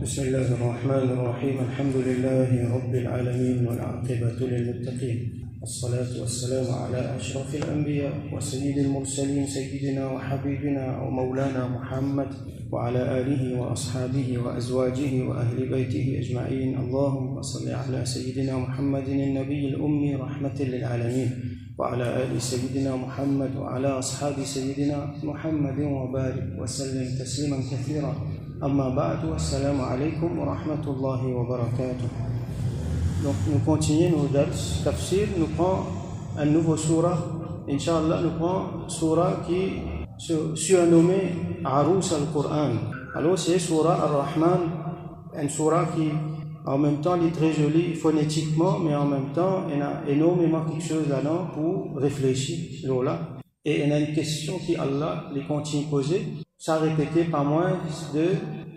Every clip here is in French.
بسم الله الرحمن الرحيم الحمد لله رب العالمين والعاقبة للمتقين والصلاة والسلام على أشرف الأنبياء وسيد المرسلين سيدنا وحبيبنا ومولانا محمد وعلى آله وأصحابه وأزواجه وأهل بيته أجمعين. اللهم صل على سيدنا محمد النبي الأمي رحمة للعالمين وعلى آل سيدنا محمد وعلى أصحاب سيدنا محمد وبارك وسلم تسليما كثيرا. أما بعد والسلام عليكم ورحمة الله وبركاته. Donc nous continuons nos dars, tafsir, nous prenons un nouveau surah, Inch'Allah, nous prenons surah qui se surnommée Arous al-Qur'an. Alors c'est surah Ar-Rahman, une surah qui en même temps est très jolie phonétiquement, mais en même temps il y a énormément quelque chose là-dedans pour réfléchir. Et il y a une question qui Allah les continue de poser, ça répété pas moins de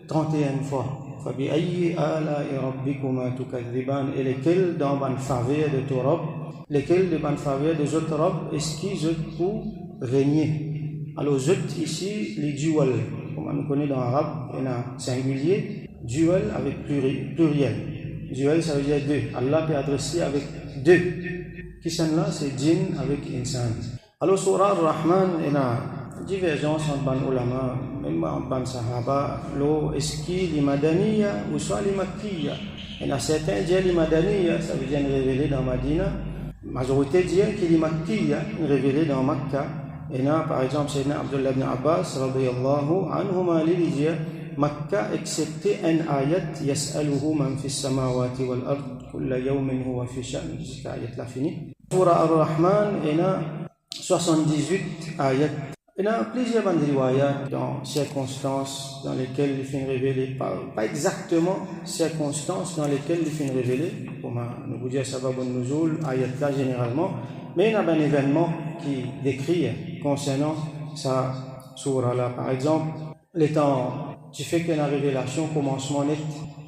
31 fois. فَبِأَيِّ آلَاءِ رَبِّكُمَا تُكَذِّبَانِ. Et lesquels dans ban faveur de ton Rabb, lesquels de ban faveur des autres Rabb, est-ce qu'ils ont pour régner? Alors zut ici les dual, comme on connaît dans l'arabe, il y a un singulier, dual avec pluriel. Dual ça veut dire deux. Allah peut adresser avec deux. Qui sont là? C'est djinn avec insan. Alors surah Ar-Rahman, il y a divergence entre ban ulama, même entre ban sahaba, est-ce qu'il est madaniya ou soit les makkiya. Il y a certains disent les madaniya, ça veut dire révélé dans Madina. La majorité dit qu'il est makkiya, révélé dans Makkah. Et là, par exemple, Sayyidina Abdullah ibn Abbas, radiyallahu anhuma, il dit Makkah, excepté un ayat, yas'aluhu man fi samawati wal ard, kulla yawmin huwa fi sha'n, jusqu'à ayat la fini. Surah Ar-Rahman, il y a 78 ayats. Il y a plusieurs riwayat dans circonstances dans lesquelles il finit révélé, pas exactement circonstances dans lesquelles il finit révélé, comme nous vous dire sabab al-nuzul, ayat là généralement, mais il y a un événement qui décrit concernant sa surah là. Par exemple, les temps, tu fais que la révélation commencement net,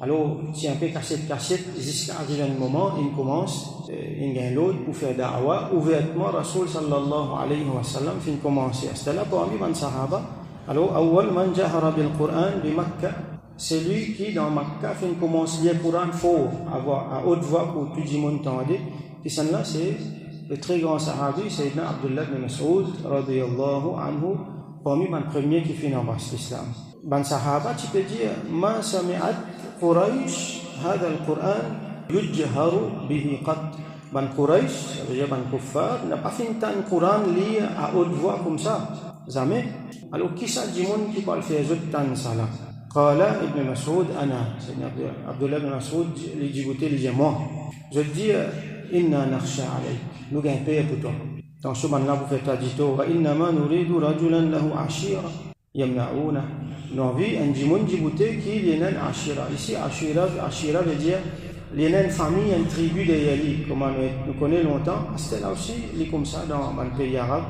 alors tu un peu cassette, jusqu'à arriver un moment, il commence, il gagne l'autre pour faire da'wa, ouvertement, Rasul sallallahu alayhi wa sallam, fin commencer. C'était là parmi les sahaba. Alors, awwal man jahara bil Qur'an bi Makkah, c'est lui qui dans Makkah fin commence le Qur'an fort, avoir à haute voix pour tout le monde entendre. Puis celle-là, c'est le très grand sahabi, Sayyidina Abdullah ibn Mas'ud, radiyallahu anhu, parmi les premiers qui finissent en l'islam. Ban sahaba, tu peux dire, ma sami'at Quraysh, hada al-Qur'an, yujharu bihi qat. Ban Quraysh, ça veut dire ban kuffar, n'a pas fini un Qur'an lire à haute voix comme ça. Jamais. Alors, qui ça dit monde qui parle faire tant ça là? Qala ibn Mas'ud, ana. C'est Abdullah ibn Mas'ud, les Djibouti, les dit moi. Je dis, inna nakhsha alayk. Nous gagnons paix pour toi. Dans ce moment-là, vous faites adito, wa inna ma nuridu rajulan lahu ashira, yamna'una. Nous avons vu un Djibouti qui est un ashira. Ici, ashira veut dire, il y a une famille, une tribu de Yali, comme nous connaissons longtemps. C'était là aussi, il est comme ça dans le pays arabe.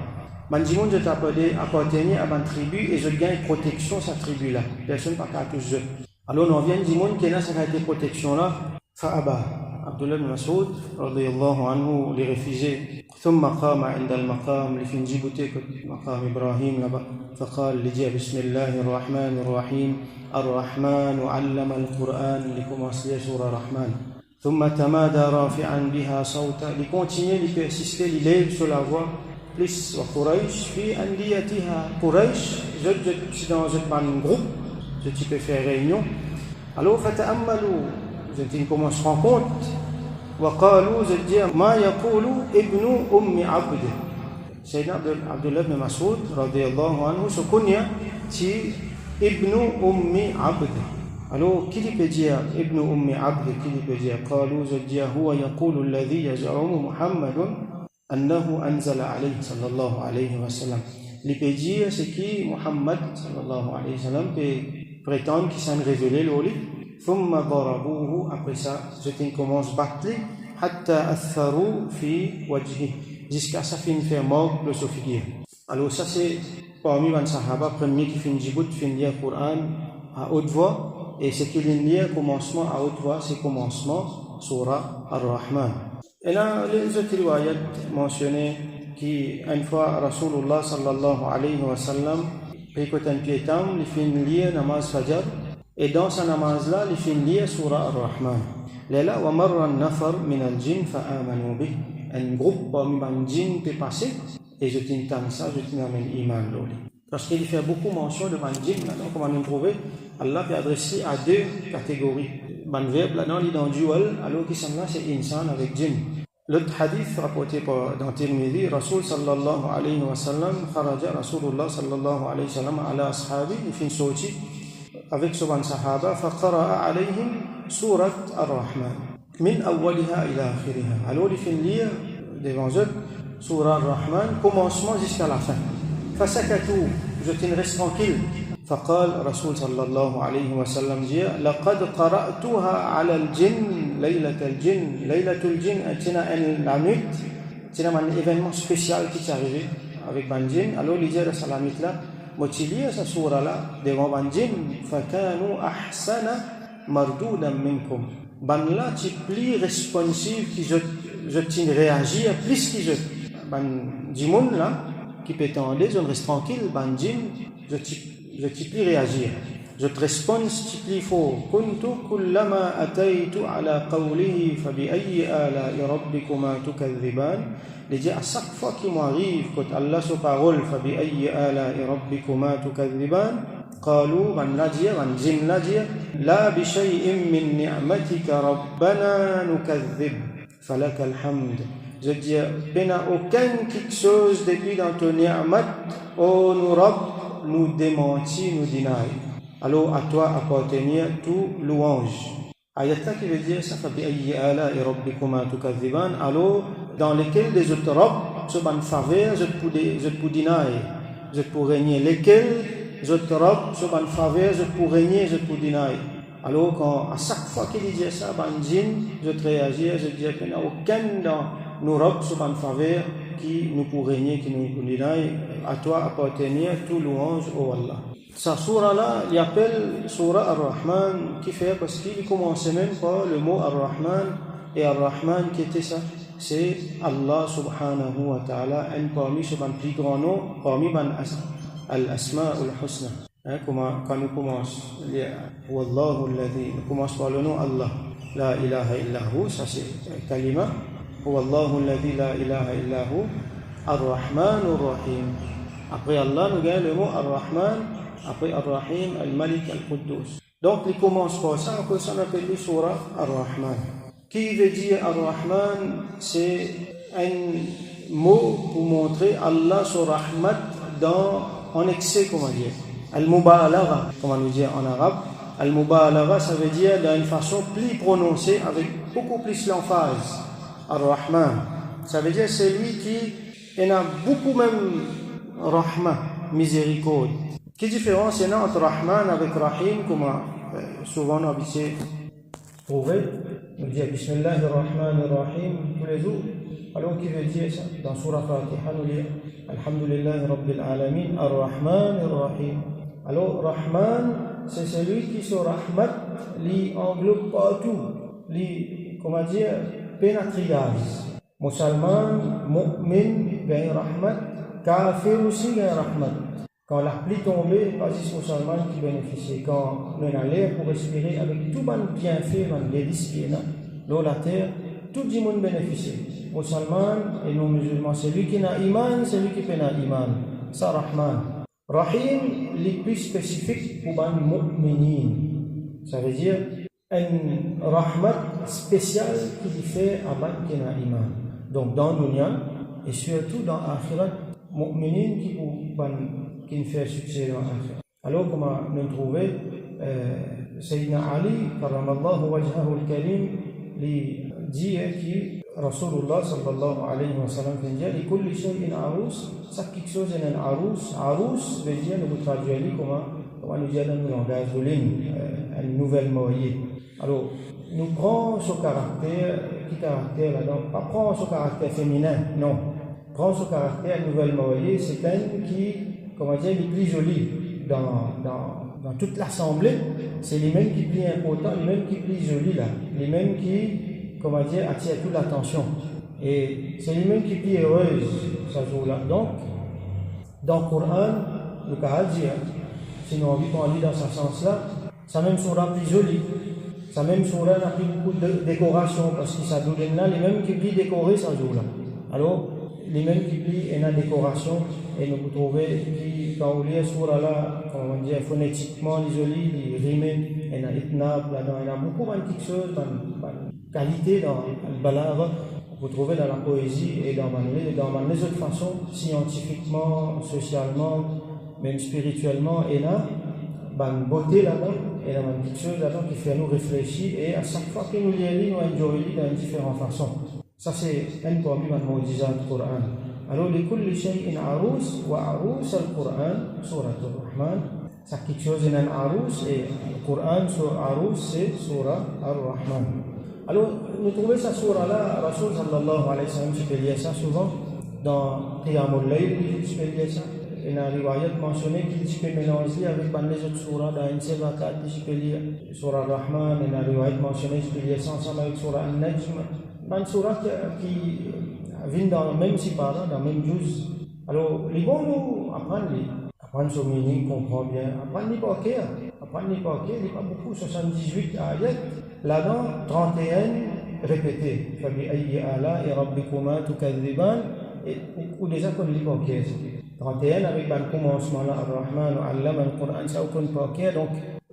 Man Djibouti est appelé appartenir à une tribu et je gagne protection de cette tribu-là. Personne n'a pas tous eux. Alors, nous avons un Djibouti qui a cette protection-là. Fa'aba. Abdullah ibn Mas'ud, radiyallahu anhu, les réfugiés. ثم قام عند المقام اللي في جيبوتي مقام إبراهيم لبا فقال لجي بسم الله الرحمن الرحيم الرحمن علم القرآن لكم أصلي سورة الرحمن ثم تمادى رافعا بها صوتا لكونتيني لبرسيستي لليل sur la voix plus وقريش في أنديتها قريش je dans un groupe je peux faire réunion alors فتأملوا je commence à se rendre compte وقالوا زديا ما يقول ابن أم عبد. سيدنا عبد الله بن مسعود رضي الله عنه سكنيا تي ابن أم عبد. alors qui peut dire ابن أم عبد qui peut dire قالوا زديا هو يقول الذي يزعم محمد أنه أنزل عليه صلى الله عليه وسلم. il peut dire c'est qui Muhammad صلى الله عليه وسلم peut prétendre qu'il s'en révélé le ثم ضربوه après ça je commence battre حتى أثروا في وجهه jusqu'à ça finit faire mort le figure. Alors ça c'est parmi les sahaba premier qui finit Djibouti finit lire le Coran à haute voix et ce qui lit commencement à haute voix c'est commencement surah Ar-Rahman. Et là les autres riwayat mentionné qui une fois Rasulullah sallallahu alayhi wa sallam écoute un piéton il finit lire namaz fajr Et dans sa namaz-là, il finit surah Ar-Rahman. Là, wa marra nafar min al-jinn fa'amanu bih. Un groupe parmi les djinns peut passer et je t'entends ça, je t'amène iman loli. Parce qu'il fait beaucoup mention de les djinns, donc comme on a trouvé, Allah peut adresser à deux catégories. Les verbes là-dedans, il est dans dual, alors qui sont là, c'est insan avec djinn. L'autre hadith rapporté dans Tirmidhi, Rasul sallallahu alayhi wa sallam, kharaja Rasulullah sallallahu alayhi wa sallam ala ashabi, il fait une sortie avec son sahaba, faqara'a alayhim surat Ar-Rahman, min awwaliha ila akhiriha. Alors il fait lire devant eux surat Ar-Rahman, commencement jusqu'à la fin. Fasakatu, je te reste tranquille. فقال رسول صلى الله عليه وسلم جاء لقد قرأتها على الجن ليلة الجن ليلة الجن أتنا la nuit c'est un événement spécial qui est arrivé avec Banjin. Alors il dit à la nuit là motilia sa surah là devant Banjin fakanu ahsana mardudan minkum ban là tu plus responsive qui je t'ai réagi plus qui je ban jimoun là qui peut t'entendre je reste tranquille Banjin je t'y plie réagir. Je te réponds t'y plie faux. Kuntu kullama ataytu ala qawlihi fa bi ayyi ala'i rabbikuma tukadhiban. Il dit à chaque fois qu'il m'arrive quand Allah se parole fa bi ayyi ala'i rabbikuma tukadhiban. قالوا من لاجيا من جن لاجيا لا بشيء من نعمتك ربنا نكذب فلك الحمد. Je dis bena aucun quelque chose depuis dans ton ni'mat oh nous Rabb nous démentit, nous deny. Alors à toi appartenir tout louange. Ayat qui veut dire ça fa bi ayyi ala'i rabbikuma tukadhiban. Alors dans lesquels des autres Rabb se ban faveur je pour deny, je pour régner lesquels les autres Rabb se ban faveur je pour régner, je pour deny. Alors quand à chaque fois qu'il dit ça ban jinn je te réagir, je dis qu'il n'y a aucun dans nous Rabb se ban faveur qui nous pour régner, qui nous pour deny. À toi appartenir tout louange au Allah. Sa surah là, il appelle surah Ar-Rahman qui fait parce qu'il commençait même par le mot Ar-Rahman et Ar-Rahman qui était ça, c'est Allah subhanahu wa ta'ala, un parmi ce plus grand nom, parmi al-Asma al-Husna. Quand nous commençons, Wallahu alladhi, nous commençons par le nom Allah, la ilaha illahu, ça c'est kalima, Wallahu alladhi la ilaha illahu, Ar-Rahman Ar-Rahim. Après Allah, nous gagnons le mot Ar-Rahman, après Ar-Rahim, Al-Malik, Al-Quddus. Donc, il commence par ça, on appelle surah Ar-Rahman. Qui veut dire Ar-Rahman, c'est un mot pour montrer Allah sur Rahmat en excès, comment dire. Al-Mubalagha, comme on nous dit en arabe. Al-Mubalagha, ça veut dire d'une façon plus prononcée, avec beaucoup plus l'emphase. Ar-Rahman, ça veut dire c'est lui qui en a beaucoup même Rahma, miséricorde. Quelle différence il y a entre Rahman avec Rahim, comme souvent on a habitué trouver. On dit Bismillahirrahmanirrahim tous les jours. Alors qui veut dire ça? Dans Surah Fatiha, nous dit Alhamdulillahi Rabbil Alamin, Ar-Rahmanir-Rahim. Alors Rahman, c'est celui qui sur Rahmat, lui englobe partout, lui, comment dire, pénétriage. Musulman, mu'min, gagne Rahmat, kafir aussi gagne Rahmat. Quand la pluie tombée, pas juste musulman qui bénéficie. Quand on a l'air pour respirer avec tout le bienfait, les disciplines, l'eau, la terre, tout le monde bénéficie. Musulman et non musulman, celui qui n'a iman, celui qui n'a iman. Ça, Rahman. Rahim, les plus spécifiques pour les mu'minin. Ça veut dire un rahmat spécial qui fait à ceux qui n'a iman. Donc dans dunya et surtout dans akhirat, mu'minin qui ne fait succès dans akhirat. Alors comment nous trouver Sayyidina Ali, karramallahu wajhahu al-karim, lui dit que Rasulullah sallallahu alayhi wa sallam dit li kulli shay'in arus, chaque quelque chose est un arus. Arus veut dire, nous traduisons comment nous dit dans le langage de une nouvelle mariée. Alors, nous prenons ce caractère, qui caractère là-dedans, pas prendre ce caractère féminin, non. Prendre ce caractère nouvelle mariée, c'est elle qui, comment dire, est plus jolie dans toute l'assemblée. C'est les mêmes qui plus important, les mêmes qui plus jolis là, les mêmes qui, comment dire, attirent toute l'attention. Et c'est les mêmes qui plus heureuses ce jour-là. Donc, dans le Coran, le cas dit, si nous envie qu'on lit dans ce sens-là, sa même surah plus jolie, sa même surah n'a plus beaucoup de décoration, parce que ça donne là, les mêmes qui plis décorés ça joue là. Alors, les mêmes qui plient et la décoration, et nous pouvons trouver qui, quand on lit la surah là, comment on dit, phonétiquement, les jolis, les rimes, et la itnab, là-dedans, il y a beaucoup de petites choses, de qualité dans le balagha. Vous trouvez dans la poésie et dans les autres façons, scientifiquement, socialement, même spirituellement, et là, une beauté là-dedans, et là, une petite chose là-dedans qui fait nous réfléchir, et à chaque fois que nous lisons, nous enjoyons dans différentes façons. Ça, c'est un parmi les moujizat du Coran. Alors, لكل شيء عروس وعروس القرآن سورة الرحمن. Ça, quelque chose est un arous, et le Coran, sur arous, c'est Surah Ar-Rahman. Alors, nous trouvons cette surah-là, Rasul sallallahu alayhi wa sallam, je peux lire ça souvent, dans Qiyamul Layl, je peux lire ça. Il y a un riwayat mentionné qui peut mélanger avec les autres surahs, dans une sévakat, je peux lire Surah Ar-Rahman, il y a un riwayat mentionné, je peux lire ça ensemble avec Surah An-Najm. Une surah qui vient dans le même sipara, dans le même juz. Alors, les bons nous apprendre son meaning, comprendre bien, apprendre les paquets, il n'y a pas beaucoup, 78 ayats, là-dedans, 31 répétés. Fabi ayyi ala et rabbikuma tukadhiban, ou déjà qu'on lit paquets. 31 avec le commencement là, Ar-Rahman, Allama al-Qur'an, ça aucun paquet, donc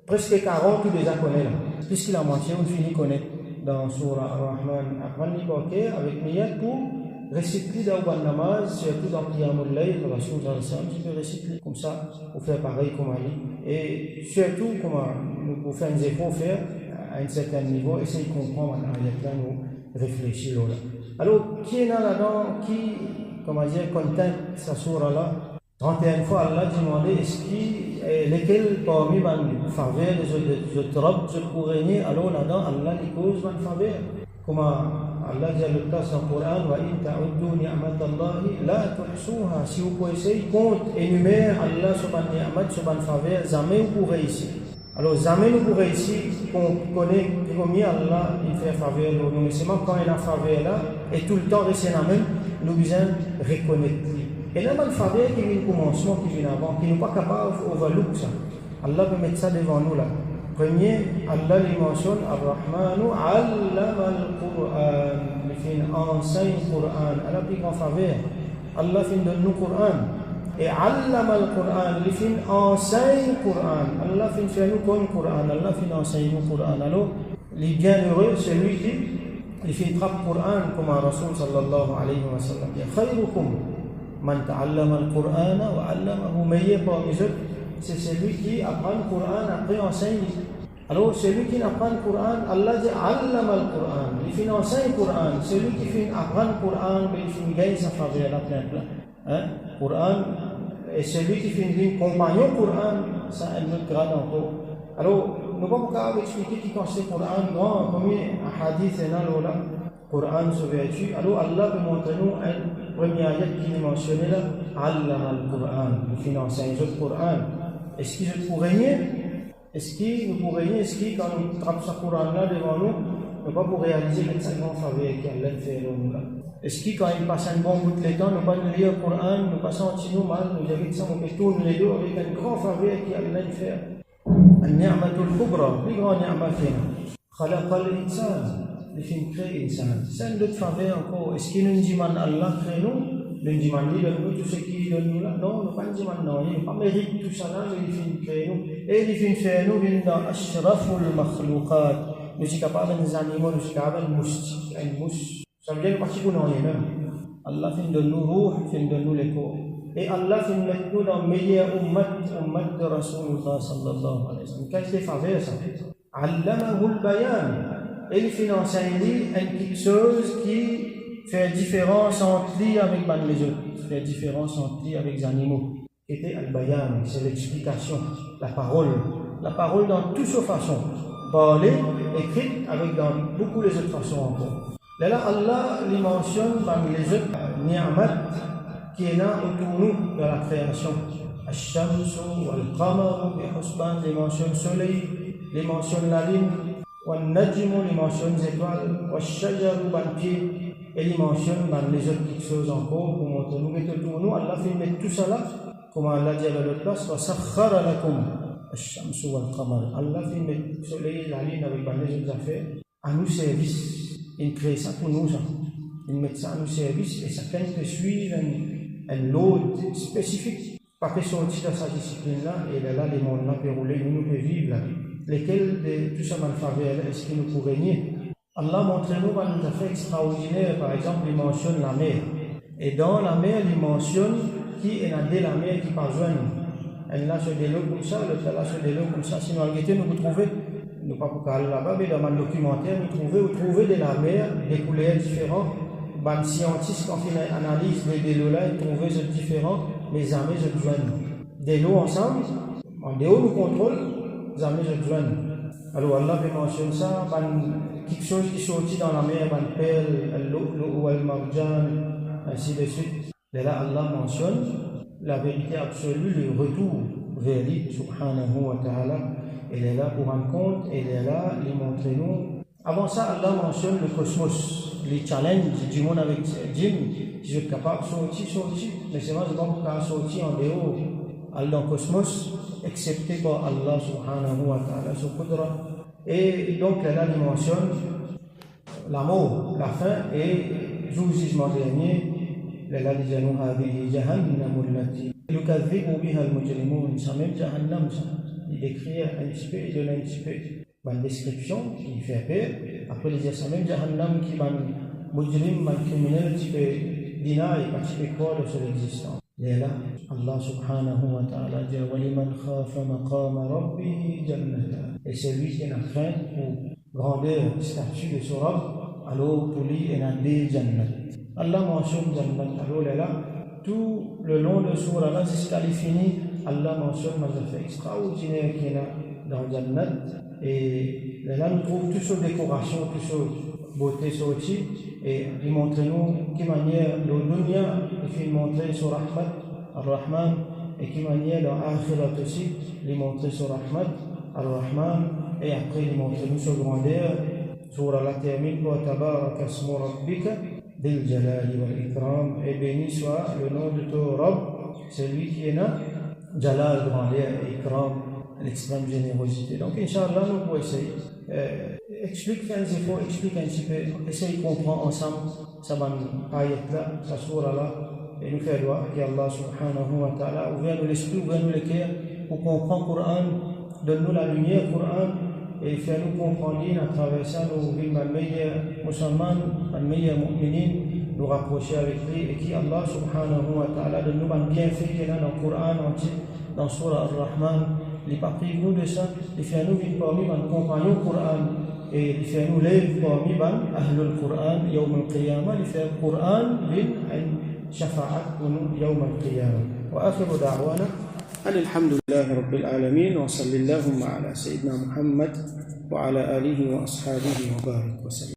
presque 40 tout déjà connaît là. Puisqu'il a menti, on finit connaître dans Surah Ar-Rahman, apprendre les paquets avec niyat pour réciter dans le namaz, surtout dans Qiyamul Layl, le Rasul sallallahu alayhi wa sallam, tu peux réciter comme ça, pour faire pareil comme Ali. Et surtout, comment nous pouvons faire des efforts, faire à un certain niveau, essayer de comprendre là, nous réfléchir là. Alors, qui est là-dedans, qui, comment dire, contente sa surah là, 31 fois, Allah demandait, est-ce qu'il, lesquels parmi les faveurs, les autres robes, les autres régner, alors là-dedans, Allah les cause les faveurs. Comment Allah dit à le place dans le Coran, wa in ta'uddu ni'matallahi la tuhsuha. Si vous pouvez essayer, compte, énumère Allah sur ban ni'mat, sur ban faveur, jamais vous pourrez ici. Alors, jamais vous pourrez ici, qu'on connaît combien Allah il fait faveur, mais c'est même quand il a faveur là, et tout le temps rester la même, nous besoin reconnaître. Et là, il y a une faveur qui vient au commencement, qui vient avant, qui n'est pas capable d'overlook ça. Allah peut mettre ça devant nous là. Premier, Allah lui mentionne Ar-Rahmanu allama al-Qur'an. Il fait une enseigne Qur'an. Allah plus grand faveur. Allah fait de nous Qur'an. Et allama al-Qur'an. Il fait une enseigne Qur'an. Allah fait faire nous comme Qur'an. Allah fait une enseigne nous Qur'an. Alors, les bienheureux, celui qui il fait une trappe Qur'an comme un Rasul sallallahu alayhi wa sallam. Khayrukum man ta'allama al-Qur'ana wa allamahu. Meilleur parmi eux, c'est celui qui apprend le Coran, après enseigne. Alors, celui qui apprend le Coran, Allah dit Allama al-Quran. Il fait enseigner le Coran. Celui qui fait apprendre le Coran, il fait gagner sa faveur là, plein. Coran, et celui qui fait un compagnon Coran, ça a un autre grade encore. Alors, nous ne pouvons pas expliquer qui conseille le Coran. Non, comme un hadith est là, Coran se vertu. Alors, Allah peut montrer nous un premier ayat qui est mentionné là Allama al-Quran. Il fait enseigner le Coran. Est-ce qu'il faut régner? Est-ce qu'il nous pourrait régner? Est-ce qu'il, quand nous trappons ce Coran-là devant nous, ne pas pour réaliser les 5 grands faveurs qu'Allah fait nous là? Est-ce qu'il, quand il passe un bon bout de temps, nous ne pas lire le Coran, nous pas sentir nous mal, nous dire que ça, on peut tourner les deux avec un grand faveur qu'Allah fait. Al-Ni'matul Kubra, plus grand ni'ma fait. Khalaqa al-Insan, il fait créer l'insan. C'est une autre faveur encore. Est-ce qu'il nous dit Allah crée nous? Le dimanche, donne-nous tout ce qu'il donne nous là. Non, nous pas le dimanche, non, il n'a pas mérite tout ça là, mais il fait créer nous. Et il fait faire nous, il dans Ashraful Makhluqat. Nous sommes capables des animaux, nous sommes capables de mouches. Une mouche, ça veut dire que nous n'en est même. Allah fait de nous ruh, fait de nous les corps. Et Allah fait de nous dans le meilleur ummat de Rasulullah sallallahu alayhi wa sallam. Quelle faveur ça? Allamahul bayan. Et il fait enseigner une chose qui fait différence entre lui avec les autres, fait différence entre lui avec les animaux. C'était al-bayan, c'est l'explication, la parole dans toutes ses façons, parler, écrite, avec dans beaucoup les autres façons encore. Là, Allah les mentionne parmi les autres ni'mat qui est là autour de nous dans la création. Al-shamsu, al-qamaru, al-husban, les mentionne soleil, les mentionne la lune, al-najmu, les mentionne les étoiles, al-shajaru, le pied. Et il mentionne dans les autres petites choses encore pour montrer nous que tout nous, Allah fait mettre tout ça là, comme Allah dit à l'autre place, wa sakhkhara lakum الشمس والقمر. Allah fait mettre le soleil et la lune avec les autres affaires à nous service. Il crée ça pour nous. Il met ça à nous service et certains que suivent un load spécifique. Pas que sortir de sa discipline-là et là, les mondes-là peuvent rouler, nous pouvons vivre là. Lesquels de tout ça, est-ce qu'il nous peut régner? Allah montre-nous une affaire extraordinaire. Par exemple, il mentionne la mer. Et dans la mer, il mentionne qui est dans la mer qui pas besoin. Elle a sur des lots comme ça, l'autre là sur des lots comme ça. Sinon, nous vous trouvez, nous pas pour aller là-bas, mais dans un documentaire, vous trouvez de la mer des couleurs différentes. Les scientifiques, quand ils analysent des lots là, ils trouvent des différents, les armées se joignent. Des lots ensemble, en dehors nous contrôle, les armées se joignent. Alors Allah mentionne ça, quelque chose qui sortit dans la mer, une perle, l'eau ou le marjan, ainsi de suite. Et là, Allah mentionne la vérité absolue, le retour vers lui, subhanahu wa ta'ala. Elle est là pour rendre compte, elle est là, lui montrer nous. Avant ça, Allah mentionne le cosmos, les challenges du monde avec Jim. Si je suis capable de sortir, mais c'est vrai, je ne peux pas sortir en dehors, aller dans le cosmos, excepté par Allah subhanahu wa ta'ala, son qudra. Et donc, là, il mentionne la mort, la fin et le jugement dernier. Là, il dit هذه جهنم التي يكذب بها المجرمون. Ça même Jahannam, il décrit un petit peu, il donne un petit peu une description qui fait peur. Après, il dit ça même Jahannam qui va mujrim, criminel, qui fait deny, qui fait croire sur l'existence. Et là, Allah subhanahu wa ta'ala dit وَلِمَنْ خَافَ مَقَامَ رَبِّهِ جَنَّتَانِ. Et c'est lui qui a crainte pour grandeur, statut de son Rabb, alors pour lui, il a des jannat. Allah mentionne Jannat. Alors là, tout le long de Surah là, jusqu'à la fini, Allah mentionne les affaires extraordinaires qu'il y a dans Jannat. Et là, nous trouvons toutes sortes de décorations, toutes sortes de beauté sorties. Et il montre nous quelle manière le dunya, il fait montrer sur Rahmat, Ar-Rahman, et quelle manière dans Akhirat aussi, il montre sur Rahmat, Ar-Rahman, et après il montre nous sur grandeur. Surah la termine par Tabarak asmu rabbika Dil Jalali wal Ikram, et béni soit le nom de ton Rabb, celui qui est là, Jalal, grandeur, et Ikram, l'extrême générosité. Donc, Inch'Allah, nous pouvons essayer. Explique, fais un effort, explique un petit peu, essaye de comprendre ensemble, ça va nous ayat là, ça surah là, et nous faire doigt, que Allah subhanahu wa ta'ala, ouvre-nous l'esprit, ouvre-nous le cœur, pour comprendre le Coran, donne-nous la lumière, Coran, et fais-nous comprendre à travers ça, nous vivons le meilleur musulman, le meilleur mu'minin, nous rapprocher avec lui, et qui Allah subhanahu wa ta'ala donne-nous un bienfait qui est là dans le Coran entier, dans Surah Ar-Rahman, les pas prive-nous de ça, et fais-nous vivre parmi nos compagnons Coran, et fais-nous lève parmi Ahlul Coran, Yawm al-Qiyamah, et fais le Coran, vin, shafa'at pour nous, Yawm al-Qiyamah. Wa akhiru da'wana. الحمد لله رب العالمين وصلى اللهم على سيدنا محمد وعلى آله وأصحابه وبارك وسلم.